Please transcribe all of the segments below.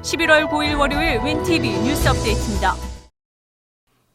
11월 9일 월요일 윈TV 뉴스 업데이트입니다.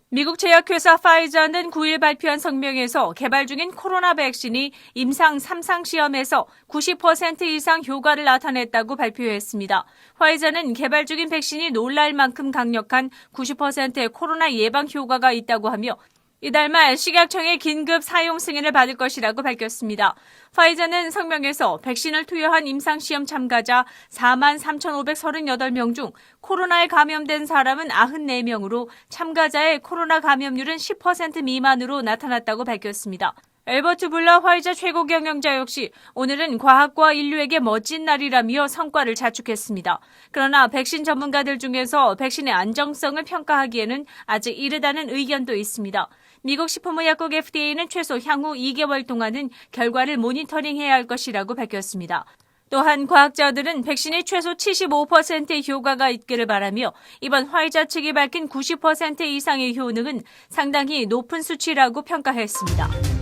미국 제약회사 파이자는 9일 발표한 성명에서 개발 중인 코로나 백신이 임상 3상 시험에서 90% 이상 효과를 나타냈다고 발표했습니다. 화이자는 개발 중인 백신이 놀랄 만큼 강력한 90%의 코로나 예방 효과가 있다고 하며 이달 말 식약청의 긴급 사용 승인을 받을 것이라고 밝혔습니다. 파이자는 성명에서 백신을 투여한 임상시험 참가자 43,538명 중 코로나에 감염된 사람은 94명으로 참가자의 코로나 감염률은 10% 미만으로 나타났다고 밝혔습니다. 엘버트 불러 화이자 최고 경영자 역시 오늘은 과학과 인류에게 멋진 날이라며 성과를 자축했습니다. 그러나 백신 전문가들 중에서 백신의 안정성을 평가하기에는 아직 이르다는 의견도 있습니다. 미국 식품의약국 FDA는 최소 향후 2개월 동안은 결과를 모니터링해야 할 것이라고 밝혔습니다. 또한 과학자들은 백신이 최소 75%의 효과가 있기를 바라며 이번 화이자 측이 밝힌 90% 이상의 효능은 상당히 높은 수치라고 평가했습니다.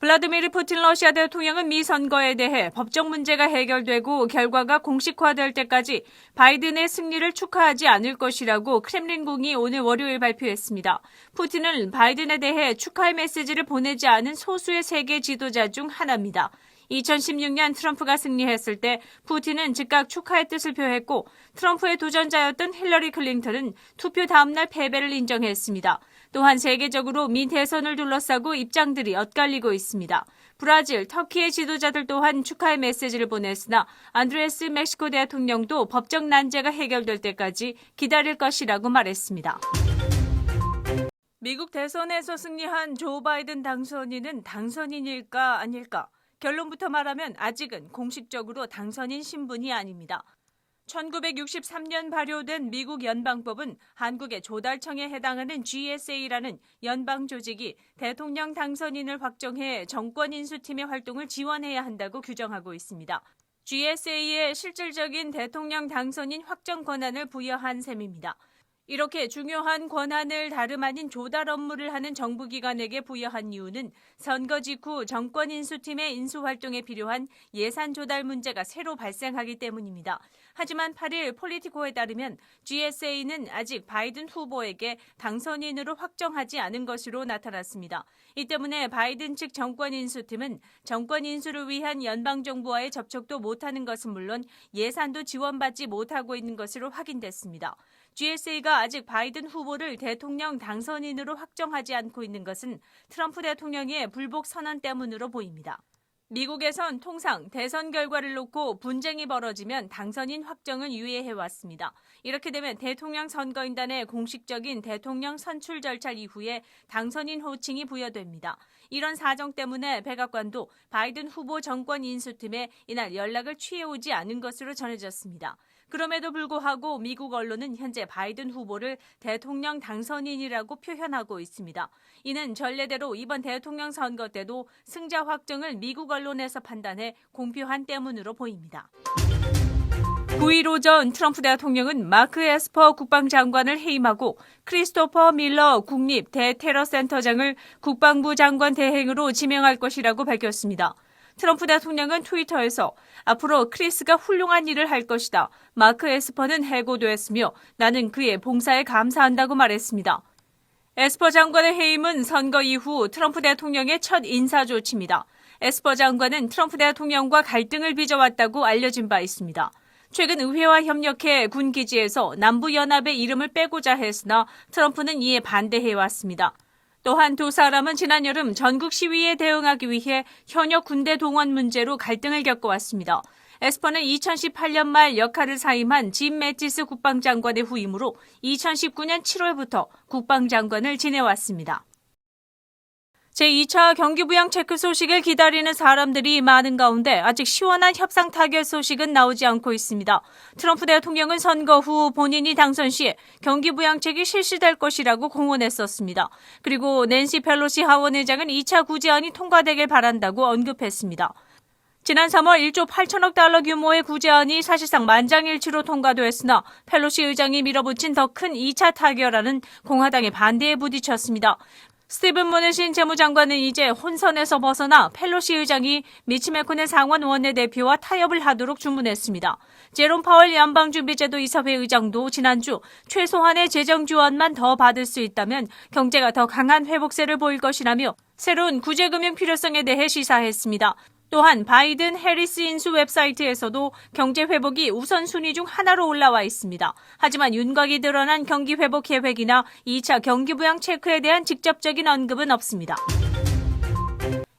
블라디미르 푸틴 러시아 대통령은 미 선거에 대해 법적 문제가 해결되고 결과가 공식화될 때까지 바이든의 승리를 축하하지 않을 것이라고 크렘린궁이 오늘 월요일 발표했습니다. 푸틴은 바이든에 대해 축하의 메시지를 보내지 않은 소수의 세계 지도자 중 하나입니다. 2016년 트럼프가 승리했을 때 푸틴은 즉각 축하의 뜻을 표했고 트럼프의 도전자였던 힐러리 클린턴은 투표 다음날 패배를 인정했습니다. 또한 세계적으로 미 대선을 둘러싸고 입장들이 엇갈리고 있습니다. 브라질, 터키의 지도자들 또한 축하의 메시지를 보냈으나 안드레스 멕시코 대통령도 법적 난제가 해결될 때까지 기다릴 것이라고 말했습니다. 미국 대선에서 승리한 조 바이든 당선인은 당선인일까 아닐까? 결론부터 말하면 아직은 공식적으로 당선인 신분이 아닙니다. 1963년 발효된 미국 연방법은 한국의 조달청에 해당하는 GSA라는 연방 조직이 대통령 당선인을 확정해 정권 인수팀의 활동을 지원해야 한다고 규정하고 있습니다. GSA에 실질적인 대통령 당선인 확정 권한을 부여한 셈입니다. 이렇게 중요한 권한을 다름 아닌 조달 업무를 하는 정부기관에게 부여한 이유는 선거 직후 정권 인수팀의 인수활동에 필요한 예산 조달 문제가 새로 발생하기 때문입니다. 하지만 8일 폴리티코에 따르면 GSA는 아직 바이든 후보에게 당선인으로 확정하지 않은 것으로 나타났습니다. 이 때문에 바이든 측 정권 인수팀은 정권 인수를 위한 연방정부와의 접촉도 못하는 것은 물론 예산도 지원받지 못하고 있는 것으로 확인됐습니다. GSA가 아직 바이든 후보를 대통령 당선인으로 확정하지 않고 있는 것은 트럼프 대통령의 불복 선언 때문으로 보입니다. 미국에선 통상 대선 결과를 놓고 분쟁이 벌어지면 당선인 확정은 유예해왔습니다. 이렇게 되면 대통령 선거인단의 공식적인 대통령 선출 절차 이후에 당선인 호칭이 부여됩니다. 이런 사정 때문에 백악관도 바이든 후보 정권 인수팀에 이날 연락을 취해오지 않은 것으로 전해졌습니다. 그럼에도 불구하고 미국 언론은 현재 바이든 후보를 대통령 당선인이라고 표현하고 있습니다. 이는 전례대로 이번 대통령 선거 때도 승자 확정을 미국 언론에서 판단해 공표한 때문으로 보입니다. 9일 오전 트럼프 대통령은 마크 에스퍼 국방장관을 해임하고 크리스토퍼 밀러 국립 대테러센터장을 국방부 장관 대행으로 지명할 것이라고 밝혔습니다. 트럼프 대통령은 트위터에서 앞으로 크리스가 훌륭한 일을 할 것이다. 마크 에스퍼는 해고됐으며 나는 그의 봉사에 감사한다고 말했습니다. 에스퍼 장관의 해임은 선거 이후 트럼프 대통령의 첫 인사 조치입니다. 에스퍼 장관은 트럼프 대통령과 갈등을 빚어왔다고 알려진 바 있습니다. 최근 의회와 협력해 군 기지에서 남부연합의 이름을 빼고자 했으나 트럼프는 이에 반대해왔습니다. 또한 두 사람은 지난 여름 전국 시위에 대응하기 위해 현역 군대 동원 문제로 갈등을 겪어왔습니다. 에스퍼는 2018년 말 역할을 사임한 짐 매티스 국방장관의 후임으로 2019년 7월부터 국방장관을 지내왔습니다. 제2차 경기부양 체크 소식을 기다리는 사람들이 많은 가운데 아직 시원한 협상 타결 소식은 나오지 않고 있습니다. 트럼프 대통령은 선거 후 본인이 당선 시에 경기부양책이 실시될 것이라고 공언했었습니다. 그리고 낸시 펠로시 하원의장은 2차 구제안이 통과되길 바란다고 언급했습니다. 지난 3월 1조 8천억 달러 규모의 구제안이 사실상 만장일치로 통과됐으나 펠로시 의장이 밀어붙인 더 큰 2차 타결안은 공화당의 반대에 부딪혔습니다. 스티븐 무누신 재무장관은 이제 혼선에서 벗어나 펠로시 의장이 미치 매코넬 상원 원내대표와 타협을 하도록 주문했습니다. 제롬 파월 연방준비제도 이사회 의장도 지난주 최소한의 재정 지원만 더 받을 수 있다면 경제가 더 강한 회복세를 보일 것이라며 새로운 구제금융 필요성에 대해 시사했습니다. 또한 바이든 해리스 인수 웹사이트에서도 경제 회복이 우선순위 중 하나로 올라와 있습니다. 하지만 윤곽이 드러난 경기 회복 계획이나 2차 경기 부양 체크에 대한 직접적인 언급은 없습니다.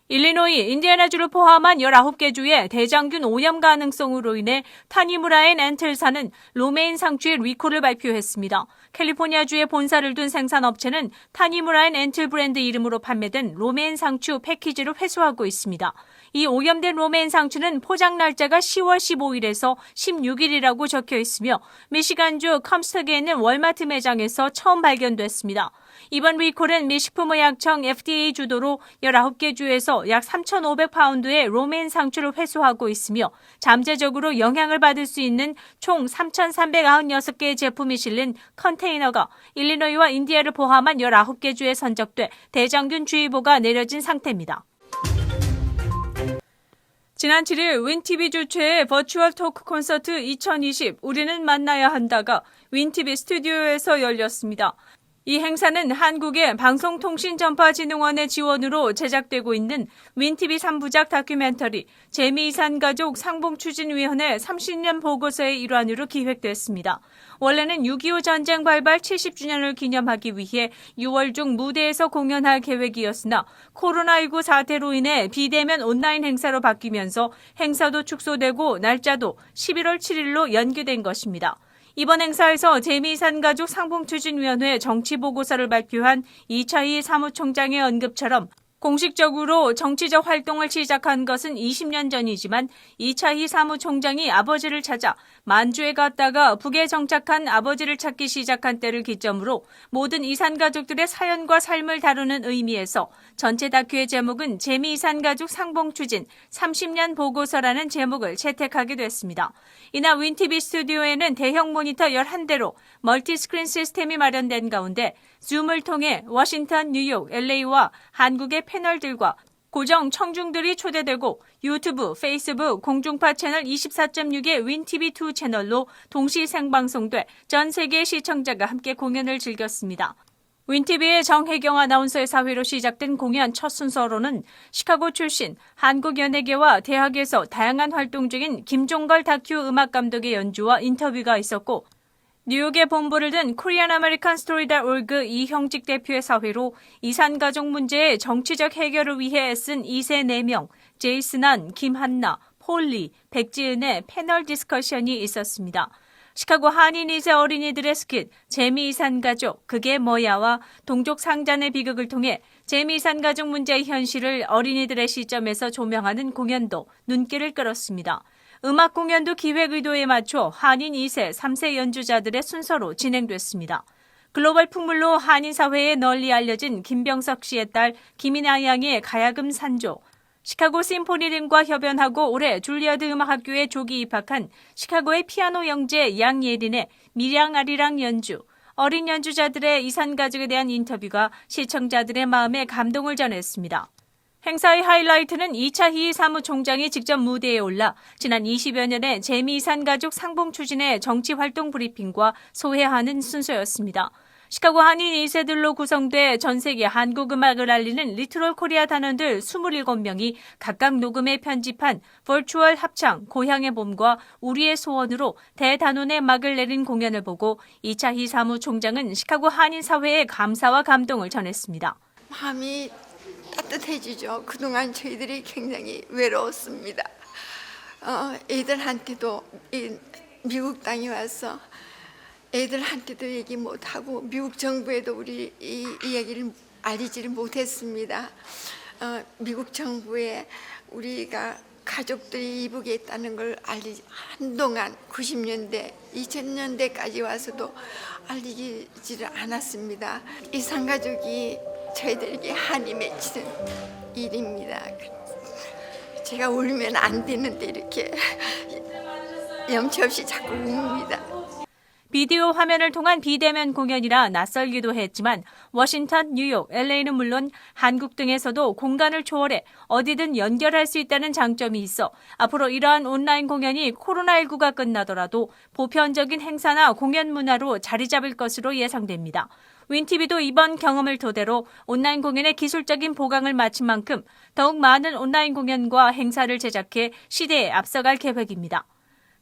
일리노이, 인디애나주를 포함한 19개 주의 대장균 오염 가능성으로 인해 타니무라엔 엔틀사는 로메인 상추의 리콜을 발표했습니다. 캘리포니아주에 본사를 둔 생산업체는 타니무라엔 엔틀 브랜드 이름으로 판매된 로메인 상추 패키지를 회수하고 있습니다. 이 오염된 로메인 상추는 포장 날짜가 10월 15일에서 16일이라고 적혀 있으며 미시간주 컴스터기에 있는 월마트 매장에서 처음 발견됐습니다. 이번 리콜은 미 식품의약청 FDA 주도로 19개 주에서 약 3,500파운드의 로메인 상추를 회수하고 있으며 잠재적으로 영향을 받을 수 있는 총 3,396개의 제품이 실린 컨테이너가 일리노이와 인디애를 포함한 19개 주에 선적돼 대장균 주의보가 내려진 상태입니다. 지난 7일 윈티비 주최의 버추얼 토크 콘서트 2020 우리는 만나야 한다가 윈티비 스튜디오에서 열렸습니다. 이 행사는 한국의 방송통신전파진흥원의 지원으로 제작되고 있는 윈티비 3부작 다큐멘터리 재미이산가족 상봉추진위원회 30년 보고서의 일환으로 기획됐습니다. 원래는 6.25 전쟁 발발 70주년을 기념하기 위해 6월 중 무대에서 공연할 계획이었으나 코로나19 사태로 인해 비대면 온라인 행사로 바뀌면서 행사도 축소되고 날짜도 11월 7일로 연기된 것입니다. 이번 행사에서 재미이산가족 상봉추진위원회 정치보고서를 발표한 이차희 사무총장의 언급처럼 공식적으로 정치적 활동을 시작한 것은 20년 전이지만 이차희 사무총장이 아버지를 찾아 만주에 갔다가 북에 정착한 아버지를 찾기 시작한 때를 기점으로 모든 이산가족들의 사연과 삶을 다루는 의미에서 전체 다큐의 제목은 재미이산가족 상봉추진 30년 보고서라는 제목을 채택하게 됐습니다. 이날 윈티비 스튜디오에는 대형 모니터 11대로 멀티스크린 시스템이 마련된 가운데 줌을 통해 워싱턴, 뉴욕, LA와 한국의 패널들과 고정 청중들이 초대되고 유튜브, 페이스북, 공중파 채널 24.6의 윈티비2 채널로 동시 생방송돼 전 세계 시청자가 함께 공연을 즐겼습니다. 윈티비의 정혜경 아나운서의 사회로 시작된 공연 첫 순서로는 시카고 출신 한국연예계와 대학에서 다양한 활동 중인 김종걸 다큐 음악감독의 연주와 인터뷰가 있었고 뉴욕에 본부를 둔 코리안 아메리칸 스토리.org 이형직 대표의 사회로 이산가족 문제의 정치적 해결을 위해 애쓴 2세 4명, 제이슨한, 김한나, 폴리, 백지은의 패널 디스커션이 있었습니다. 시카고 한인 2세 어린이들의 스킷 재미이산가족 그게 뭐야와 동족 상잔의 비극을 통해 재미이산가족 문제의 현실을 어린이들의 시점에서 조명하는 공연도 눈길을 끌었습니다. 음악 공연도 기획 의도에 맞춰 한인 2세, 3세 연주자들의 순서로 진행됐습니다. 글로벌 풍물로 한인 사회에 널리 알려진 김병석 씨의 딸 김이나 양의 가야금 산조, 시카고 심포니림과 협연하고 올해 줄리어드 음악학교에 조기 입학한 시카고의 피아노 영재 양예린의 미량아리랑 연주, 어린 연주자들의 이산가족에 대한 인터뷰가 시청자들의 마음에 감동을 전했습니다. 행사의 하이라이트는 이차희 사무총장이 직접 무대에 올라 지난 20여 년의 재미이산가족 상봉추진의 정치활동 브리핑과 소회하는 순서였습니다. 시카고 한인 2세들로 구성돼 전 세계 한국 음악을 알리는 리트럴 코리아 단원들 27명이 각각 녹음에 편집한 버추얼 합창 고향의 봄과 우리의 소원으로 대단원의 막을 내린 공연을 보고 이차희 사무총장은 시카고 한인 사회에 감사와 감동을 전했습니다. 마음이 따뜻해지죠. 그동안 저희들이 굉장히 외로웠습니다. 애들한테도 미국 땅에 와서 애들한테도 얘기 못하고 미국 정부에도 우리 이 이야기를 알리지를 못했습니다. 미국 정부에 우리가 가족들이 이북에 있다는 걸 한동안 90년대, 2000년대까지 와서도 알리지를 않았습니다. 이산가족이 저희들에게 한이 맺히는 일입니다. 제가 울면 안 되는데 이렇게 염치 없이 자꾸 웁니다. 비디오 화면을 통한 비대면 공연이라 낯설기도 했지만 워싱턴, 뉴욕, LA는 물론 한국 등에서도 공간을 초월해 어디든 연결할 수 있다는 장점이 있어 앞으로 이러한 온라인 공연이 코로나19가 끝나더라도 보편적인 행사나 공연 문화로 자리 잡을 것으로 예상됩니다. 윈티비도 이번 경험을 토대로 온라인 공연의 기술적인 보강을 마친 만큼 더욱 많은 온라인 공연과 행사를 제작해 시대에 앞서갈 계획입니다.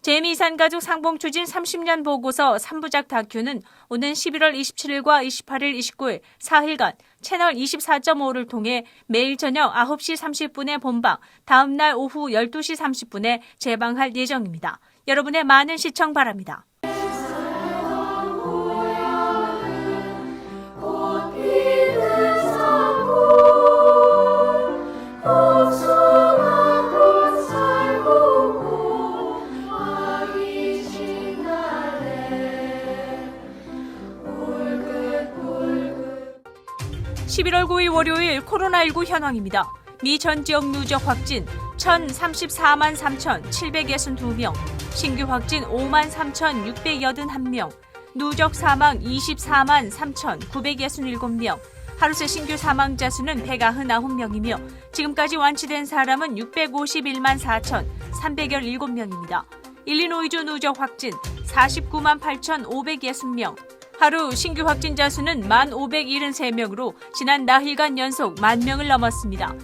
재미이산 가족 상봉 추진 30년 보고서 3부작 다큐는 오는 11월 27일과 28일, 29일 4일간 채널 24.5를 통해 매일 저녁 9시 30분에 본방, 다음 날 오후 12시 30분에 재방할 예정입니다. 여러분의 많은 시청 바랍니다. (11월 9일) 월요일 코로나19 현황입니다. 미 전 지역 누적 확진 1,034만 3,762명, 신규 확진 5만 3,681명, 누적 사망 24만 3,967명, 하루 새 신규 사망자 수는 199명이며 지금까지 완치된 사람은 651만 4,317명입니다. 일리노이주 누적 확진 49만 8,560명, 하루 신규 확진자 수는 1,573명으로 지난 나흘간 연속 10,000명을 넘었습니다.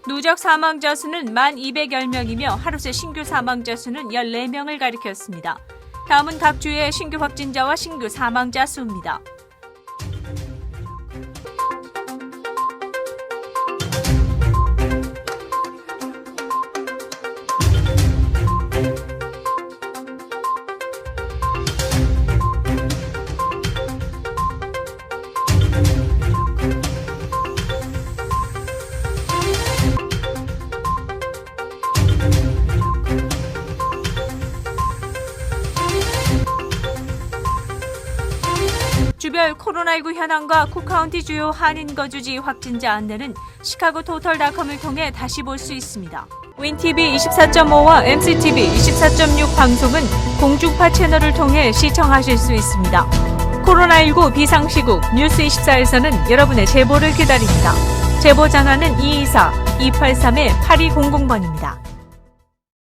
누적 사망자 수는 1,210명이며 하루 새 신규 사망자 수는 14명을 가리켰습니다. 다음은 각 주의 신규 확진자와 신규 사망자 수입니다. 주별 코로나19 현황과 쿡카운티 주요 한인 거주지 확진자 안내는 시카고토털닷컴을 통해 다시 볼 수 있습니다. 윈TV 24.5와 MCTV 24.6 방송은 공중파 채널을 통해 시청하실 수 있습니다. 코로나19 비상시국 뉴스24에서는 여러분의 제보를 기다립니다. 제보 전화는 224-283-8200번입니다.